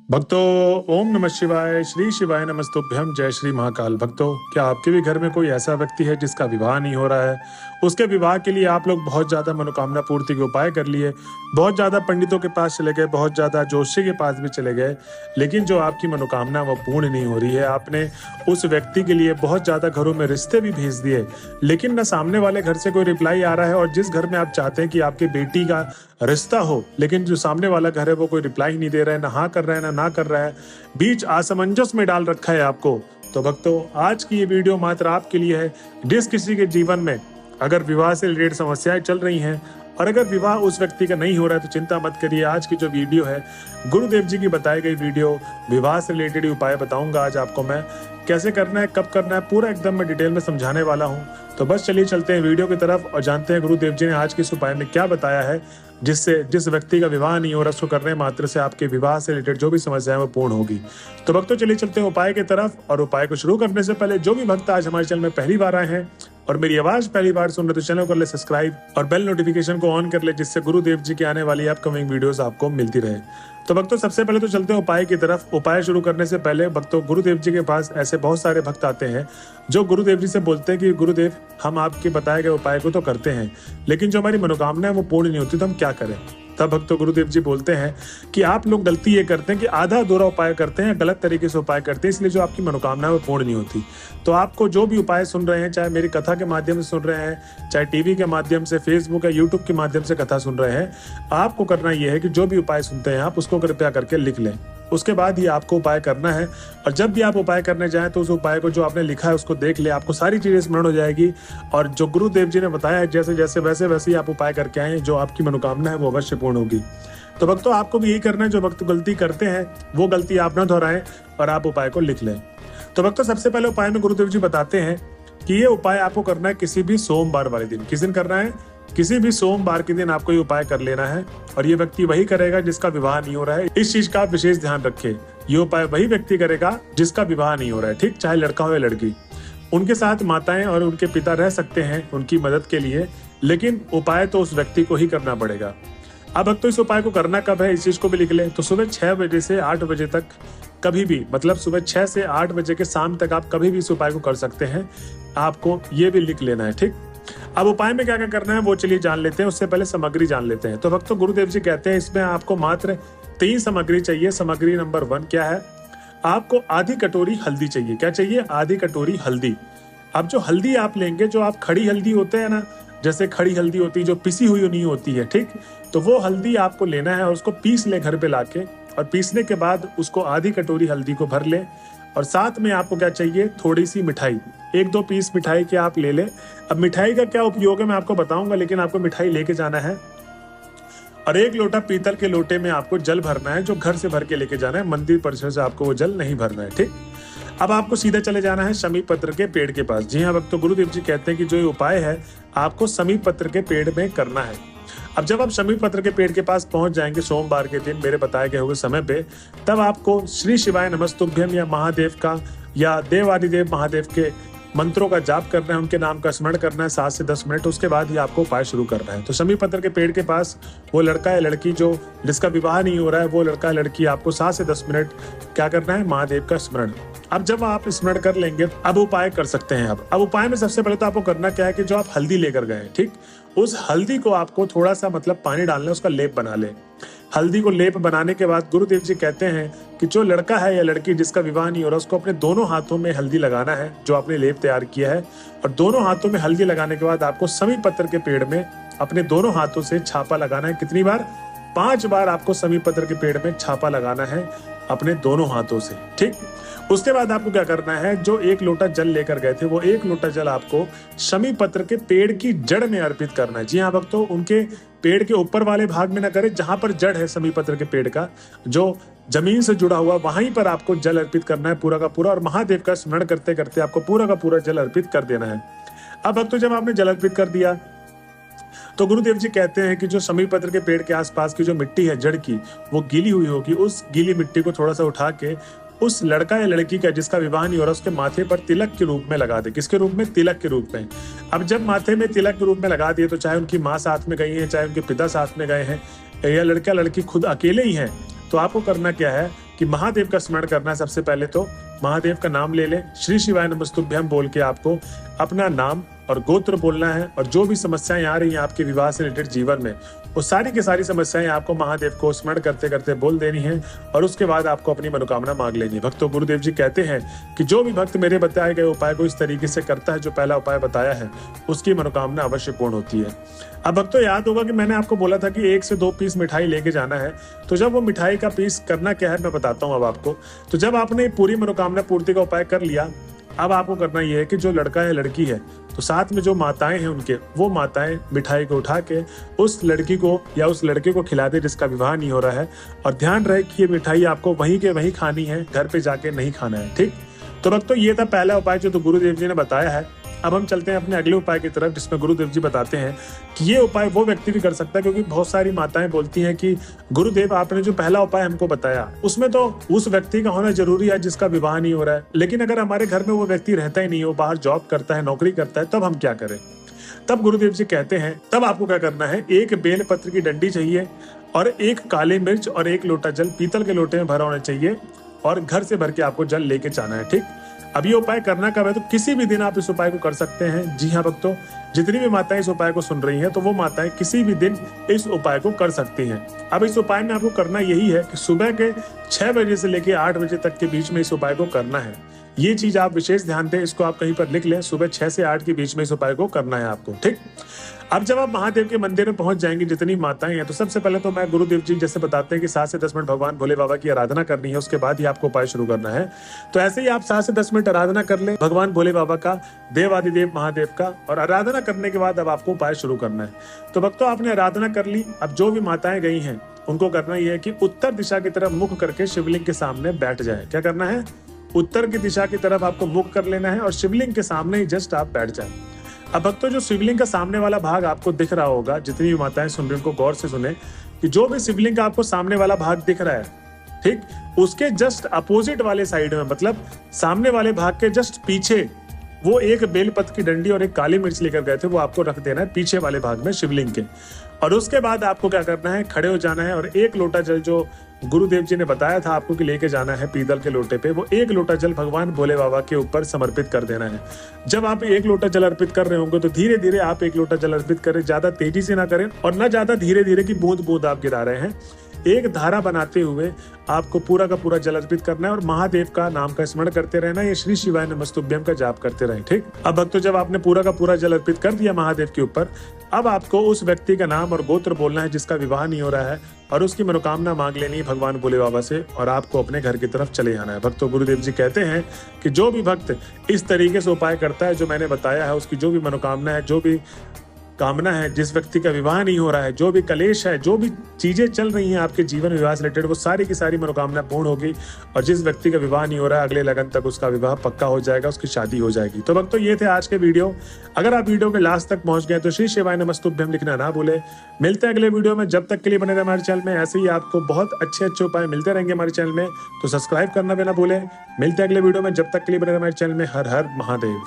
भक्तों, ओम नमः शिवाय, श्री शिवाय नमस्तुभ्यम, जय श्री महाकाल। भक्तों, क्या आपके भी घर में कोई ऐसा व्यक्ति है जिसका विवाह नहीं हो रहा है? उसके विवाह के लिए आप लोग बहुत ज्यादा मनोकामना पूर्ति के उपाय कर लिए, बहुत ज्यादा पंडितों के पास चले गए, बहुत ज्यादा जोशी के पास भी चले गए, लेकिन जो आपकी मनोकामना वो पूर्ण नहीं हो रही है। आपने उस व्यक्ति के लिए बहुत ज्यादा घरों में रिश्ते भी भेज दिए, लेकिन न सामने वाले घर से कोई रिप्लाई आ रहा है, और जिस घर में आप चाहते हैं कि आपकी बेटी का रिश्ता हो, लेकिन जो सामने वाला घर है वो कोई रिप्लाई नहीं दे रहा है, ना हाँ कर रहा है ना कर रहा है, बीच असमंजस में डाल रखा है आपको। तो भक्तों, आज की ये वीडियो मात्र आपके लिए है। जिस किसी के जीवन में अगर विवाह से रिलेटेड समस्याएं चल रही हैं और अगर विवाह उस व्यक्ति का नहीं हो रहा है तो चिंता मत करिए। आज की जो वीडियो है, गुरुदेव जी की बताई गई वीडियो, विवाह से रिलेटेड उपाय बताऊंगा आज आपको मैं। कैसे करना है, कब करना है, पूरा एकदम मैं डिटेल में समझाने वाला हूँ। तो बस चलिए चलते हैं वीडियो की तरफ और जानते हैं गुरुदेव जी ने आज के इस उपाय में क्या बताया है, जिससे जिस व्यक्ति का विवाह नहीं हो रहा उसको करने मात्र से आपके विवाह से रिलेटेड जो भी समस्या है वो पूर्ण होगी। तो भक्तों, चलिए चलते हैं उपाय की तरफ। और उपाय को शुरू करने से पहले जो भी भक्त आज हमारे चैनल में पहली बार आए हैं और मेरी आवाज पहली बार सुन रहे तो चैनल कर ले सब्सक्राइब और बेल नोटिफिकेशन को ऑन कर ले, जिससे गुरुदेव जी की आने वाली अपकमिंग वीडियोस आपको मिलती रहे। तो भक्तों, सबसे पहले तो चलते हैं उपाय की तरफ। उपाय शुरू करने से पहले भक्तों, गुरुदेव जी के पास ऐसे बहुत सारे भक्त आते हैं जो गुरुदेव जी से बोलते हैं कि गुरुदेव, हम आपके बताए गए उपाय को तो करते हैं, लेकिन जो हमारी मनोकामना है वो पूर्ण नहीं होती, तो हम क्या करें? तब भक्तों, गुरुदेव जी बोलते हैं कि आप लोग गलती ये करते हैं कि आधा अधूरा उपाय करते हैं, गलत तरीके से उपाय करते हैं, इसलिए जो आपकी मनोकामना है वो पूर्ण नहीं होती। तो आपको जो भी उपाय सुन रहे हैं, चाहे मेरी कथा के माध्यम से सुन रहे हैं, चाहे टीवी के माध्यम से, फेसबुक या यूट्यूब के माध्यम से कथा सुन रहे हैं, आपको करना यह है कि जो भी उपाय सुनते हैं आप उसको कृपया करके लिख लें। उसके बाद ही आपको उपाय करना है। और जब भी आप उपाय करने जाएं तो उस उपाय को जो आपने लिखा है उसको देख ले, आपको सारी चीजें स्मरण हो जाएगी। और जो गुरुदेव जी ने बताया है जैसे जैसे वैसे वैसे ही आप उपाय करके आए, जो आपकी मनोकामना है वो अवश्य पूर्ण होगी। तो भक्तों, आपको भी यही करना है, जो भक्त गलती करते हैं वो गलती आप ना दोहराएं और आप उपाय को लिख लें। तो भक्तों, सबसे पहले उपाय में गुरुदेव जी बताते हैं कि ये उपाय आपको करना है किसी भी सोमवार वाले दिन। किस दिन करना है? किसी भी सोमवार के दिन आपको ये उपाय कर लेना है। और ये व्यक्ति वही करेगा जिसका विवाह नहीं हो रहा है। इस चीज का आप विशेष ध्यान रखें। ये उपाय वही व्यक्ति करेगा जिसका विवाह नहीं हो रहा है, ठीक, चाहे लड़का हो या लड़की। उनके साथ माताएं और उनके पिता रह सकते हैं उनकी मदद के लिए, लेकिन उपाय तो उस व्यक्ति को ही करना पड़ेगा। अब तो इस उपाय को करना कब है, इस चीज को भी लिख लें। तो सुबह 6 बजे से 8 बजे तक, कभी भी, मतलब सुबह 6 से 8 बजे के शाम तक आप कभी भी इस उपाय को कर सकते हैं। आपको ये भी लिख लेना है, ठीक। अब उपाय में क्या क्या करना है वो चलिए जान लेते हैं। उससे पहले सामग्री जान लेते हैं। तो भक्तों, गुरुदेव जी कहते हैं इसमें आपको मात्र 3 सामग्री चाहिए। सामग्री नंबर 1 क्या है? आपको आधी कटोरी हल्दी चाहिए। क्या चाहिए? आधी कटोरी हल्दी। अब जो हल्दी आप लेंगे, जो आप खड़ी हल्दी होते हैं ना, जैसे खड़ी हल्दी होती है जो पिसी हुई नहीं होती है, ठीक, तो वो हल्दी आपको लेना है और उसको पीस ले घर पे लाके। और पीसने के बाद उसको आधी कटोरी हल्दी को भर ले। और साथ में आपको क्या चाहिए? थोड़ी सी मिठाई, 1-2 पीस मिठाई के आप ले ले। अब मिठाई का क्या उपयोग है मैं आपको बताऊंगा, लेकिन आपको मिठाई लेके जाना है। और 1 लोटा पीतल के लोटे में आपको जल भरना है, जो घर से भर के लेके जाना है। मंदिर परिसर से आपको वो जल नहीं भरना है, ठीक। अब आपको सीधा चले जाना है शमी पत्र के पेड़ के पास। जी हाँ भक्तों, गुरुदेव जी कहते हैं कि जो ये उपाय है आपको शमी पत्र के पेड़ में करना है। अब जब आप शमी पत्र के पेड़ के पास पहुंच जाएंगे सोमवार के दिन मेरे बताए गए हुए समय पे, तब आपको श्री शिवाय नमस्तुभ्यम या महादेव का या देवादिदेव महादेव के मंत्रों का जाप करना है, उनके नाम का स्मरण करना है 7 से 10 मिनट। उसके बाद ही आपको उपाय शुरू करना है। तो शमी पत्र के पेड़ के पास वो लड़का या लड़की जो जिसका विवाह नहीं हो रहा है, वो लड़का या लड़की, आपको 7 से 10 मिनट क्या करना है? महादेव का स्मरण। अब जब आप स्मरण कर लेंगे, अब उपाय कर सकते हैं। अब उपाय में सबसे पहले तो आपको करना क्या है कि जो आप हल्दी लेकर गए, ठीक, उस हल्दी को आपको थोड़ा सा मतलब पानी डालना है, उसका लेप बना ले। हल्दी को लेप बनाने के बाद गुरुदेव जी कहते हैं कि जो लड़का है या लड़की जिसका विवाह नहीं हो रहा, उसको अपने दोनों हाथों में हल्दी लगाना है, जो आपने लेप तैयार किया है। और दोनों हाथों में हल्दी लगाने के बाद आपको शमी पत्र के पेड़ में अपने दोनों हाथों से छापा लगाना है। कितनी बार? 5 बार आपको शमी पत्र के पेड़ में छापा लगाना है अपने दोनों हाथों से, ठीक। उसके बाद आपको क्या करना है? जो 1 लोटा जल लेकर गए थे, वो 1 लोटा जल आपको शमी पत्र के पेड़ की जड़ में अर्पित करना है। जी हाँ भक्तों, उनके पेड़ के ऊपर वाले भाग में ना करें, जहां पर जड़ है शमी पत्र के पेड़ का, जो जमीन से जुड़ा हुआ, वहीं पर आपको जल अर्पित करना है पूरा का पूरा। और महादेव का स्मरण करते करते आपको पूरा का पूरा जल अर्पित कर देना है। अब भक्तों, जब आपने जल अर्पित कर दिया तो गुरुदेव जी कहते हैं कि जो शमी पत्र के पेड़ के आसपास की जो मिट्टी है जड़ की, वो गीली हुई होगी। उस गीली मिट्टी को थोड़ा सा उठा के उस लड़का या लड़की का जिसका विवाह नहीं हो रहा, उसके माथे पर तिलक के रूप में लगा दे। किसके रूप में? तिलक के रूप में। अब जब माथे में तिलक के रूप में लगा दिए, तो चाहे उनकी माँ साथ में गई है, चाहे उनके पिता साथ में गए हैं, या लड़का लड़की खुद अकेले ही हैं, तो आपको करना क्या है? कि महादेव का स्मरण करना है। सबसे पहले तो महादेव का नाम ले लें, श्री शिवाय नमस्तुभ्यम बोल के आपको अपना नाम और गोत्र बोलना है, और जो भी समस्याएं आ रही हैं आपके विवाह से रिलेटेड जीवन में, वो सारी की सारी समस्याएं आपको महादेव को स्मरण करते करते बोल देनी है, और उसके बाद आपको अपनी मनोकामना मांग लेनी है। भक्तों, गुरुदेव जी कहते हैं कि जो भी भक्त मेरे बताए गए उपाय को इस तरीके से करता है, जो पहला उपाय बताया है, उसकी मनोकामना अवश्य पूर्ण होती है। अब भक्तों, याद होगा कि मैंने आपको बोला था कि 1 से 2 पीस मिठाई लेके जाना है। तो जब वो मिठाई का पीस करना क्या है मैं बताता हूँ अब आपको। तो जब आपने पूरी मनोकामना पूर्ति का उपाय कर लिया, अब आपको करना यह है कि जो लड़का है लड़की है, तो साथ में जो माताएं हैं उनके, वो माताएं मिठाई को उठा के उस लड़की को या उस लड़के को खिला दे जिसका विवाह नहीं हो रहा है। और ध्यान रहे कि ये मिठाई आपको वहीं के वहीं खानी है, घर पे जाके नहीं खाना है, ठीक। तो भक्तों, ये था पहला उपाय जो तो गुरुदेव जी ने बताया है। अब हम चलते हैं अपने अगले उपाय की तरफ, जिसमें गुरुदेव जी बताते हैं कि ये उपाय वो व्यक्ति भी कर सकता है, क्योंकि बहुत सारी माताएं बोलती हैं कि गुरुदेव आपने जो पहला उपाय हमको बताया उसमें तो उस व्यक्ति का होना जरूरी है जिसका विवाह नहीं हो रहा है, लेकिन अगर हमारे घर में वो व्यक्ति रहता ही नहीं हो, बाहर जॉब करता है, नौकरी करता है, तब हम क्या करें। तब गुरुदेव जी कहते हैं, तब आपको क्या करना है, एक बेल पत्र की डंडी चाहिए और एक काली मिर्च और एक लोटा जल पीतल के लोटे में भरा होना चाहिए, और घर से भर के आपको जल लेके जाना है, ठीक। अब ये उपाय करना कब है, तो किसी भी दिन आप इस उपाय को कर सकते हैं। जी हाँ भक्तों, जितनी भी माताएं इस उपाय को सुन रही हैं, तो वो माताएं किसी भी दिन इस उपाय को कर सकती हैं। अब इस उपाय में आपको करना यही है कि सुबह के 6 बजे से लेकर 8 बजे तक के बीच में इस उपाय को करना है। ये चीज आप विशेष ध्यान दें, इसको आप कहीं पर लिख लें, सुबह 6 से 8 के बीच में इस उपाय को करना है आपको, ठीक। अब जब आप महादेव के मंदिर में पहुंच जाएंगे, जितनी माताएं हैं, तो सबसे पहले तो मैं गुरुदेव जी जैसे बताते हैं कि 7 से 10 मिनट भगवान भोले बाबा की आराधना करनी है, उसके बाद ही आपको उपाय शुरू करना है। तो ऐसे ही आप 7 से 10 मिनट आराधना कर लें भगवान भोले बाबा का, देवादिदेव महादेव का, और आराधना करने के बाद अब आपको उपाय शुरू करना है। तो भक्तों, आपने आराधना कर ली। अब जो भी माताएं गई हैं उनको करना यह है कि उत्तर दिशा की तरफ मुख करके शिवलिंग के सामने बैठ जाए। क्या करना है, उत्तर की दिशा की तरफ आपको मुख कर लेना है और शिवलिंग के सामने ही जस्ट आप बैठ जाए। अब भक्तों, जो शिवलिंग का सामने वाला भाग आपको दिख रहा होगा, जितनी भी माताएं सुन रही हैं उनको गौर से सुने कि जो भी शिवलिंग का आपको सामने वाला भाग दिख रहा है, ठीक, उसके जस्ट अपोजिट वाले साइड में, मतलब सामने वाले भाग के जस्ट पीछे, वो एक बेलपत्र की डंडी और एक काली मिर्च लेकर गए थे, वो आपको रख देना है पीछे वाले भाग में शिवलिंग के। और उसके बाद आपको क्या करना है, खड़े हो जाना है और एक लोटा जल जो गुरुदेव जी ने बताया था आपको कि लेके जाना है पीतल के लोटे पे, वो एक लोटा जल भगवान भोले बाबा के ऊपर समर्पित कर देना है। जब आप एक लोटा जल अर्पित कर रहे होंगे तो धीरे धीरे आप एक लोटा जल अर्पित करें, ज्यादा तेजी से ना करें और ना ज्यादा धीरे धीरे की बूंद बूंद आप गिरा रहे हैं। एक धारा बनाते हुए आपको पूरा का पूरा जल अर्पित करना है और महादेव का नाम का स्मरण करते रहना है, ये श्री शिवाय नमस्तुभ्यम का जाप करते रहें, ठीक। अब भक्तों, जब आपने पूरा का पूरा जल अर्पित कर दिया महादेव के ऊपर, अब आपको उस व्यक्ति का नाम और गोत्र बोलना है जिसका विवाह नहीं हो रहा है, और उसकी मनोकामना मांग लेनी है भगवान भोले बाबा से, और आपको अपने घर की तरफ चले आना है। भक्तों, गुरुदेव जी कहते हैं कि जो भी भक्त इस तरीके से उपाय करता है जो मैंने बताया है, उसकी जो भी मनोकामना है, जो भी कामना है, जिस व्यक्ति का विवाह नहीं हो रहा है, जो भी कलेश है, जो भी चीजें चल रही हैं आपके जीवन विवाह से रिलेटेड, वो सारी की सारी मनोकामना पूर्ण होगी। और जिस व्यक्ति का विवाह नहीं हो रहा है, अगले लगन तक उसका विवाह पक्का हो जाएगा, उसकी शादी हो जाएगी। तो भक्तों, ये थे आज के वीडियो। अगर आप वीडियो के लास्ट तक पहुंच गए तो श्री शिवाय नमस्तुभ्यम लिखना ना भूले। मिलते हैं अगले वीडियो में, जब तक के लिए बने रहे हमारे चैनल में। ऐसे ही आपको बहुत अच्छे अच्छे उपाय मिलते रहेंगे हमारे चैनल में, तो सब्सक्राइब करना भी ना भूले। मिलते हैं अगले वीडियो में, जब तक के लिए बने रहे हमारे चैनल में। हर हर महादेव।